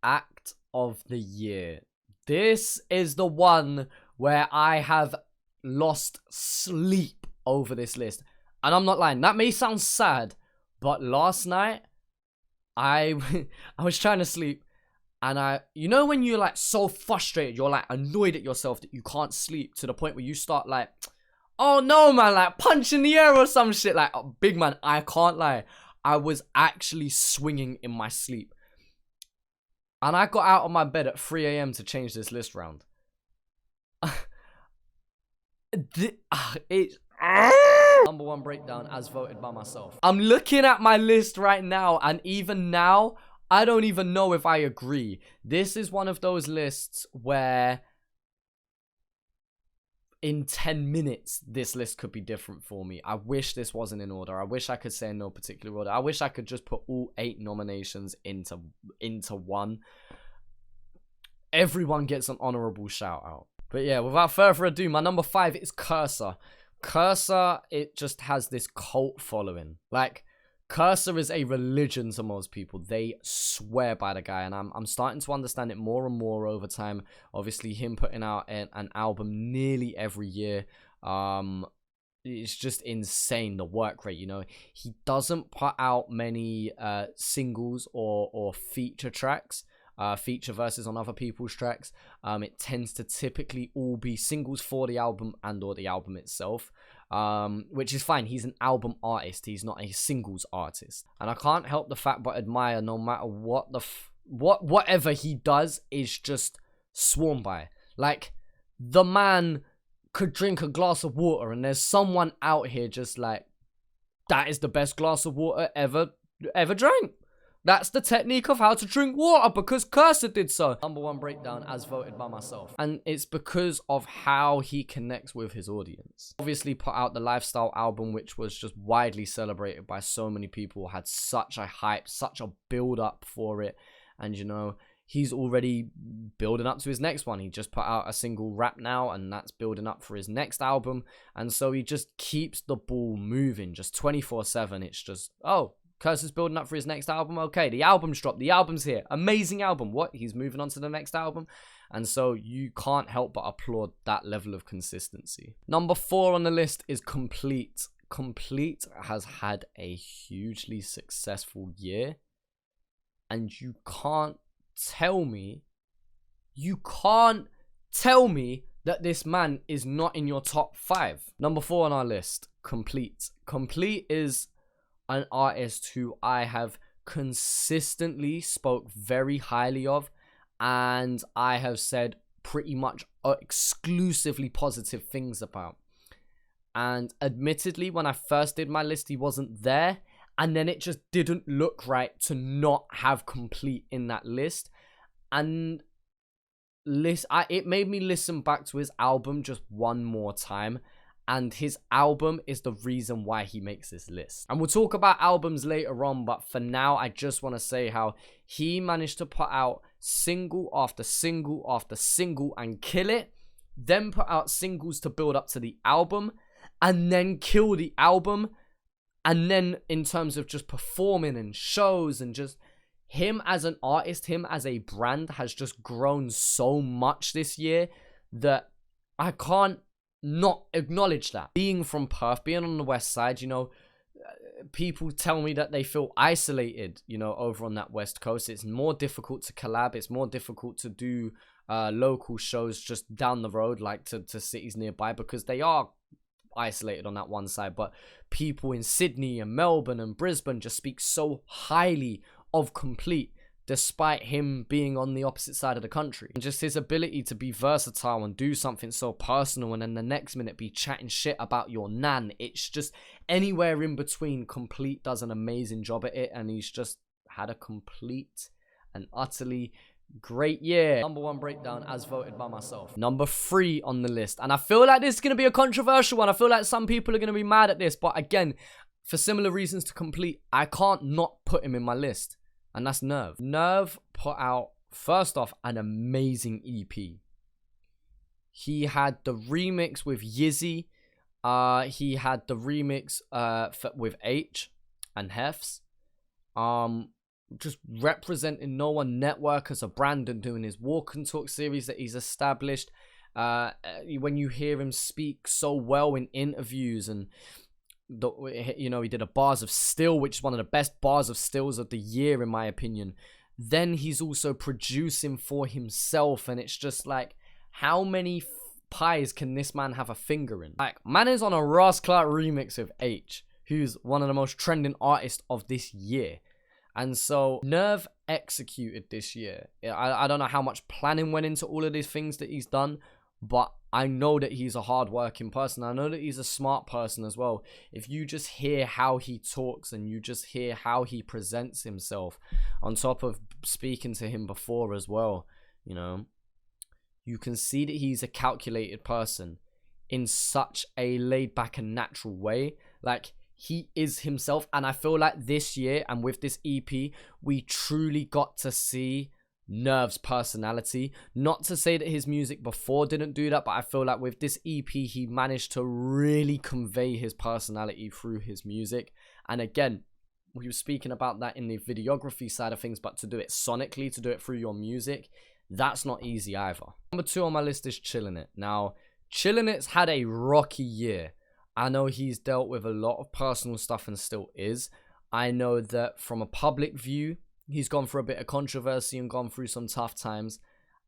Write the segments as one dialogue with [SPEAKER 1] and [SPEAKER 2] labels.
[SPEAKER 1] act of the year. This is the one where I have lost sleep over this list. And I'm not lying. That may sound sad, but last night, I was trying to sleep. And you know when you're like so frustrated, you're like annoyed at yourself that you can't sleep to the point where you start like, oh no man, like punch in the air or some shit. Like, oh, big man, I can't lie. I was actually swinging in my sleep. And I got out of my bed at 3 a.m. to change this list round. It's number one breakdown as voted by myself. I'm looking at my list right now, and even now, I don't even know if I agree. This is one of those lists where in 10 minutes, this list could be different for me. I wish this wasn't in order. I wish I could say in no particular order. I wish I could just put all 8 nominations into one. Everyone gets an honorable shout out. But yeah, without further ado, my number 5 is Cursor. Cursor, it just has this cult following. Like, Cursor is a religion to most people. They swear by the guy, and I'm starting to understand it more and more over time. Obviously, him putting out an album nearly every year, it's just insane, the work rate, you know. He doesn't put out many singles or feature tracks, feature verses on other people's tracks. It tends to typically all be singles for the album and or the album itself. Which is fine. He's an album artist. He's not a singles artist, and I can't help the fact but admire no matter what whatever he does is just sworn by. Like, the man could drink a glass of water, and there's someone out here just like, that is the best glass of water ever drank. That's the technique of how to drink water, because Cursor did so. Number one breakdown as voted by myself. And it's because of how he connects with his audience. Obviously put out the Lifestyle album, which was just widely celebrated by so many people. Had such a hype, such a build up for it. And you know, he's already building up to his next one. He just put out a single, Rap Now, and that's building up for his next album. And so he just keeps the ball moving, just 24/7. It's just, oh, Cursor's building up for his next album. Okay, the album's dropped. The album's here. Amazing album. What? He's moving on to the next album. And so you can't help but applaud that level of consistency. Number 4 on the list is Complete. Complete has had a hugely successful year. And you can't tell me that this man is not in your top 5. Number 4 on our list, Complete. Complete is an artist who I have consistently spoke very highly of, and I have said pretty much exclusively positive things about. And admittedly, when I first did my list, he wasn't there, and then it just didn't look right to not have Complete in that list. And it made me listen back to his album just one more time. And his album is the reason why he makes this list. And we'll talk about albums later on, but for now, I just want to say how he managed to put out single after single after single and kill it. Then put out singles to build up to the album, and then kill the album. And then in terms of just performing and shows and just him as an artist, him as a brand has just grown so much this year that I can't not acknowledge that. Being from Perth, being on the west side, you know, people tell me that they feel isolated, you know, over on that west coast. It's more difficult to collab. It's more difficult to do local shows just down the road, like to cities nearby, because they are isolated on that one side. But people in Sydney and Melbourne and Brisbane just speak so highly of Complete, despite him being on the opposite side of the country. And just his ability to be versatile and do something so personal, and then the next minute be chatting shit about your nan. It's just anywhere in between. Complete does an amazing job at it, and he's just had a complete and utterly great year. Number 1 breakdown as voted by myself. Number 3 on the list, and I feel like this is going to be a controversial one. I feel like some people are going to be mad at this, but again, for similar reasons to Complete, I can't not put him in my list. And that's Nerve. Nerve put out, first off, an amazing EP. He had the remix with Yizzy. He had the remix with H and Hefs. just representing No One Network as a brand and doing his walk and talk series that he's established. When you hear him speak so well in interviews, and he did a Bars of Still, which is one of the best Bars of Stills of the year in my opinion. Then he's also producing for himself, and it's just like, how many pies can this man have a finger in? Like, man is on a Ross Clark remix with H, who's one of the most trending artists of this year. And so Nerve executed this year. I don't know how much planning went into all of these things that he's done, but I know that he's a hardworking person. I know that he's a smart person as well. If you just hear how he talks and you just hear how he presents himself, on top of speaking to him before as well, you can see that he's a calculated person in such a laid back and natural way. Like, he is himself, and I feel like this year and with this EP, we truly got to see Nerve's personality. Not to say that his music before didn't do that, but I feel like with this EP, he managed to really convey his personality through his music. And again, we were speaking about that in the videography side of things, but to do it sonically, to do it through your music, that's not easy either. Number 2 on my list is Chillin It. Now, Chillin It's had a rocky year. I know he's dealt with a lot of personal stuff and still is. I know that from a public view, he's gone through a bit of controversy and gone through some tough times.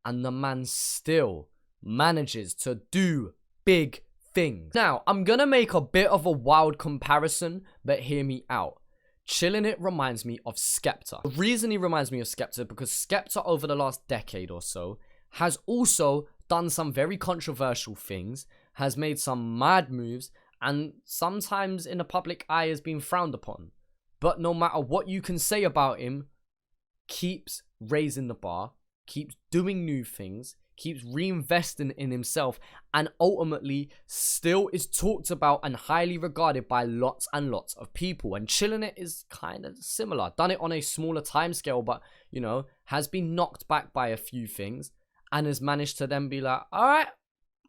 [SPEAKER 1] And the man still manages to do big things. Now, I'm going to make a bit of a wild comparison, but hear me out. Chillin It reminds me of Skepta. The reason he reminds me of Skepta, because Skepta over the last decade or so has also done some very controversial things, has made some mad moves, and sometimes in the public eye has been frowned upon. But no matter what you can say about him, keeps raising the bar, keeps doing new things, keeps reinvesting in himself, and ultimately still is talked about and highly regarded by lots and lots of people. And Chillin It is kind of similar. Done it on a smaller time scale, but, has been knocked back by a few things and has managed to then be like, all right,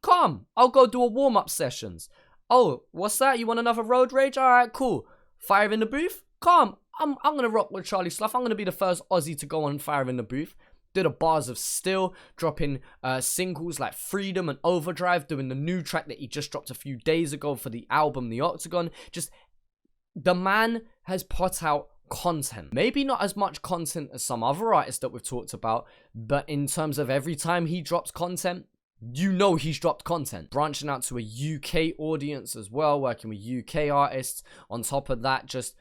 [SPEAKER 1] come, I'll go do a warm-up sessions. Oh, what's that? You want another road rage? All right, cool. Fire in the booth? Come. I'm going to rock with Charlie Slough. I'm going to be the first Aussie to go on Fire in the Booth. Did a Bars of Still, dropping singles like Freedom and Overdrive, doing the new track that he just dropped a few days ago for the album The Octagon. Just, the man has put out content. Maybe not as much content as some other artists that we've talked about, but in terms of every time he drops content, he's dropped content. Branching out to a UK audience as well, working with UK artists. On top of that, just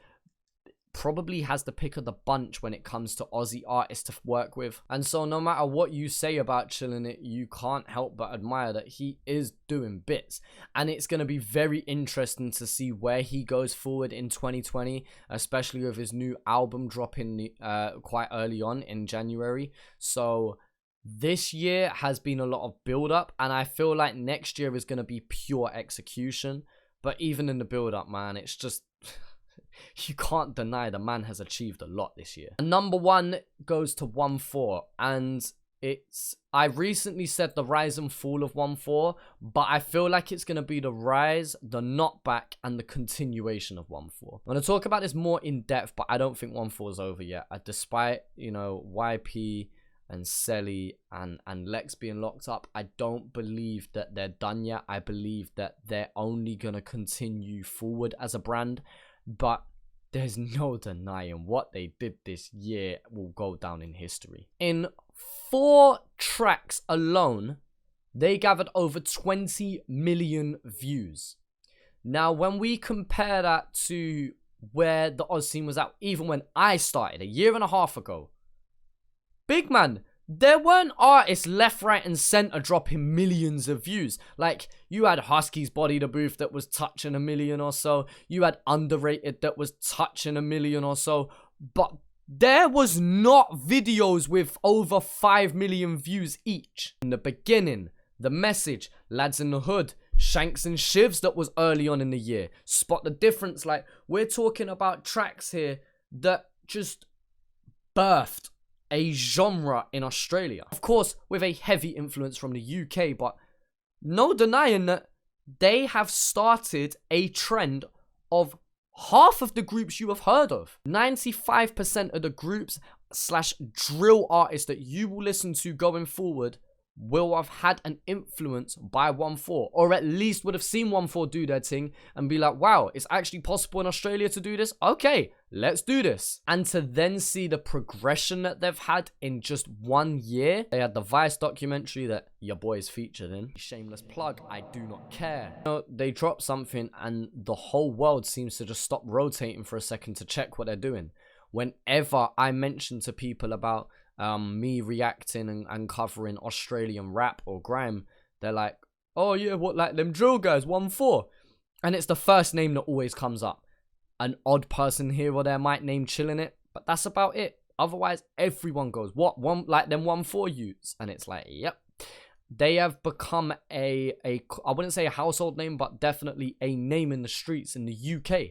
[SPEAKER 1] probably has the pick of the bunch when it comes to Aussie artists to work with. And so no matter what you say about Chillin It, you can't help but admire that he is doing bits. And it's going to be very interesting to see where he goes forward in 2020, especially with his new album dropping quite early on in January. So this year has been a lot of build up, and I feel like next year is going to be pure execution. But even in the build up, man, it's just you can't deny the man has achieved a lot this year. And number 1 goes to 1-4, and I recently said the rise and fall of 1-4, but I feel like it's going to be the rise, the knockback, and the continuation of 1-4. I'm going to talk about this more in depth, but I don't think 1-4 is over yet. Despite, YP and Selly and Lex being locked up, I don't believe that they're done yet. I believe that they're only going to continue forward as a brand, but there's no denying what they did this year will go down in history. In 4 tracks alone, they gathered over 20 million views. Now, when we compare that to where the Oz scene was at, even when I started a year and a half ago, big man, there weren't artists left, right, and center dropping millions of views. Like, you had Husky's Body the Booth that was touching 1 million or so. You had Underrated that was touching 1 million or so. But there was not videos with over 5 million views each. In the beginning, The Message, Lads in the Hood, Shanks and Shivs that was early on in the year. Spot the Difference. Like, we're talking about tracks here that just birthed a genre in Australia. Of course, with a heavy influence from the UK, but no denying that they have started a trend of half of the groups you have heard of. 95% of the groups / drill artists that you will listen to going forward will have had an influence by 1-4, or at least would have seen 1-4 do their thing and be like, wow, it's actually possible in Australia to do this. Okay, let's do this. And to then see the progression that they've had in just 1 year. They had the Vice documentary that your boys featured in. Shameless plug, I do not care. You know, they drop something and the whole world seems to just stop rotating for a second to check what they're doing. Whenever I mention to people about me reacting and covering Australian rap or grime, they're like, oh yeah, what, like them drill guys, 1-4? And it's the first name that always comes up. An odd person here or there might name Chillin It, but that's about it. Otherwise, everyone goes, what, one, like them 1-4 youths? And it's like, yep. They have become I wouldn't say a household name, but definitely a name in the streets in the UK.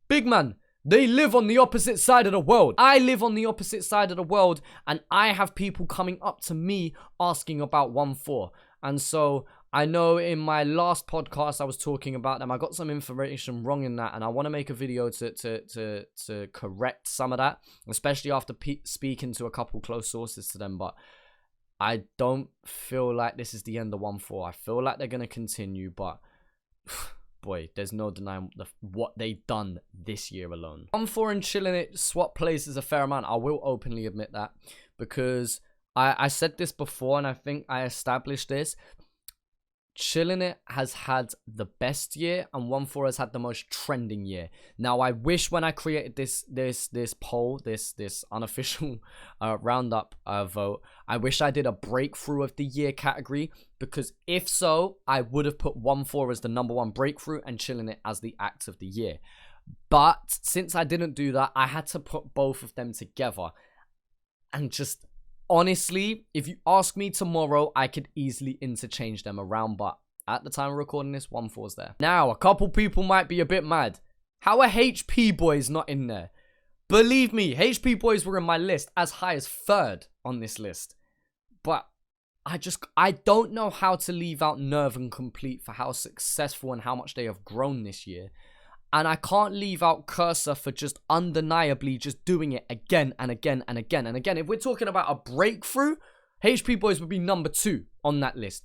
[SPEAKER 1] Big man. They live on the opposite side of the world. I live on the opposite side of the world, and I have people coming up to me asking about 1-4. And so I know in my last podcast I was talking about them. I got some information wrong in that, and I want to make a video to correct some of that, especially after speaking to a couple close sources to them. But I don't feel like this is the end of 1-4. I feel like they're going to continue, but boy, there's no denying what they've done this year alone. 1-4 and Chillin It swap places a fair amount. I will openly admit that, because I said this before, and I think I established this. Chillin It has had the best year, and 1-4 has had the most trending year. Now, I wish when I created this poll, this unofficial roundup vote, I wish I did a breakthrough of the year category, because if so, I would have put 1-4 as the #1 breakthrough and Chillin It as the act of the year. But since I didn't do that, I had to put both of them together. And just honestly, if you ask me tomorrow, I could easily interchange them around, but at the time of recording this, 1-4's there. Now, a couple people might be a bit mad. How are HP Boys not in there? Believe me, HP Boys were in my list as high as 3rd on this list. But I don't know how to leave out Nerve and Complete for how successful and how much they have grown this year. And I can't leave out Cursor for just undeniably just doing it again and again and again and again. If we're talking about a breakthrough, HP Boys would be #2 on that list.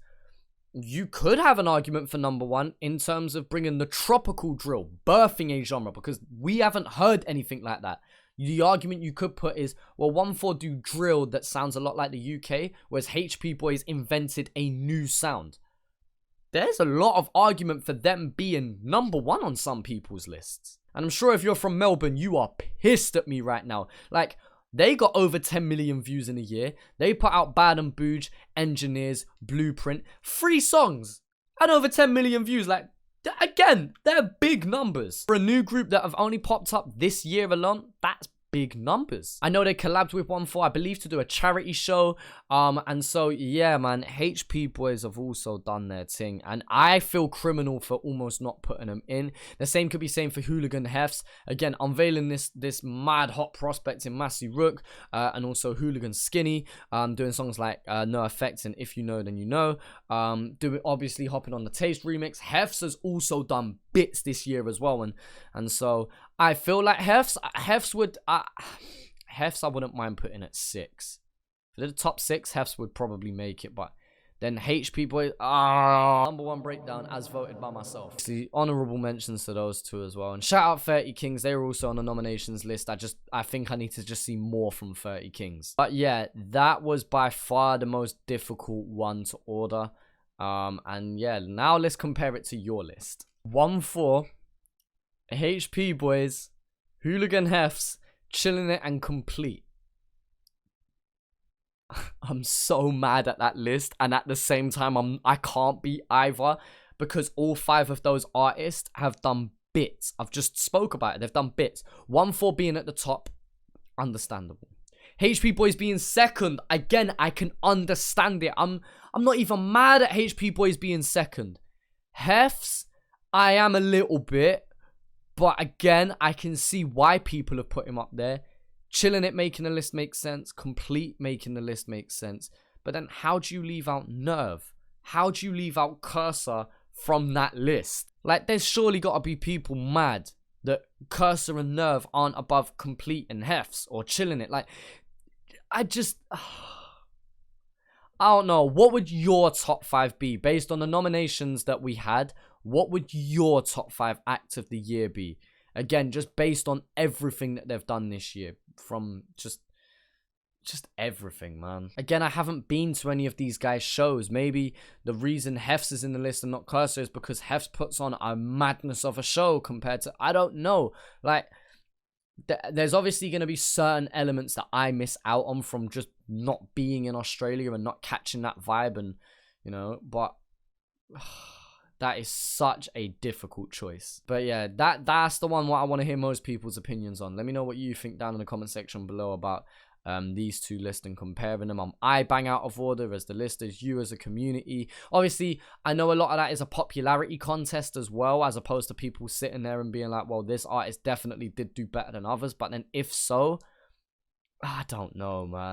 [SPEAKER 1] You could have an argument for #1 in terms of bringing the tropical drill, birthing a genre, because we haven't heard anything like that. The argument you could put is, well, 1-4 do drill that sounds a lot like the UK, whereas HP Boys invented a new sound. There's a lot of argument for them being #1 on some people's lists. And I'm sure if you're from Melbourne, you are pissed at me right now. Like, they got over 10 million views in a year. They put out Bad and Booge, Engineers, Blueprint, 3 songs, and over 10 million views. Like, again, they're big numbers. For a new group that have only popped up this year alone, that's big numbers. I know they collabed with 1-4, I believe, to do a charity show. And so, yeah, man, HP Boys have also done their thing. And I feel criminal for almost not putting them in. The same could be saying for Hooligan Hefs. Again, unveiling this mad hot prospect in Massey Rook. And also Hooligan Skinny. Doing songs like No Effects and If You Know Then You Know. Obviously hopping on the Taste remix. Hefs has also done bits this year as well. And so I feel like Hefs I wouldn't mind putting at 6. For the top 6, Hefs would probably make it, but then HP Boys, #1 breakdown as voted by myself. See, honorable mentions to those two as well. And shout out 30 Kings, they were also on the nominations list. I think I need to just see more from 30 Kings. But yeah, that was by far the most difficult one to order. And yeah, now let's compare it to your list. 1-4, HP Boys, Hooligan Hefs, Chillin It, and Complete. I'm so mad at that list, and at the same time, I can't be either, because all 5 of those artists have done bits. I've just spoke about it. They've done bits. 1-4 being at the top, understandable. HP Boys being second, again, I can understand it. I'm not even mad at HP Boys being second. Hefs, I am a little bit, but again, I can see why people have put him up there. Chillin It making the list makes sense. Complete making the list makes sense. But then how do you leave out Nerve? How do you leave out Cursor from that list? Like, there's surely got to be people mad that Cursor and Nerve aren't above Complete and Hefts or Chillin It. Like, I just, I don't know. What would your top 5 be based on the nominations that we had? What would your top 5 act of the year be? Again, just based on everything that they've done this year, from just everything, man. Again, I haven't been to any of these guys' shows. Maybe the reason Hefts is in the list and not Cursor is because Hefts puts on a madness of a show compared to, I don't know. Like, there's obviously going to be certain elements that I miss out on from just not being in Australia and not catching that vibe, and, you know, but that is such a difficult choice. But yeah, that's the one what I want to hear most people's opinions on. Let me know what you think down in the comment section below about these two lists and comparing them. I bang out of order as the list, as you as a community. Obviously, I know a lot of that is a popularity contest as well, as opposed to people sitting there and being like, well, this artist definitely did do better than others. But then if so, I don't know, man.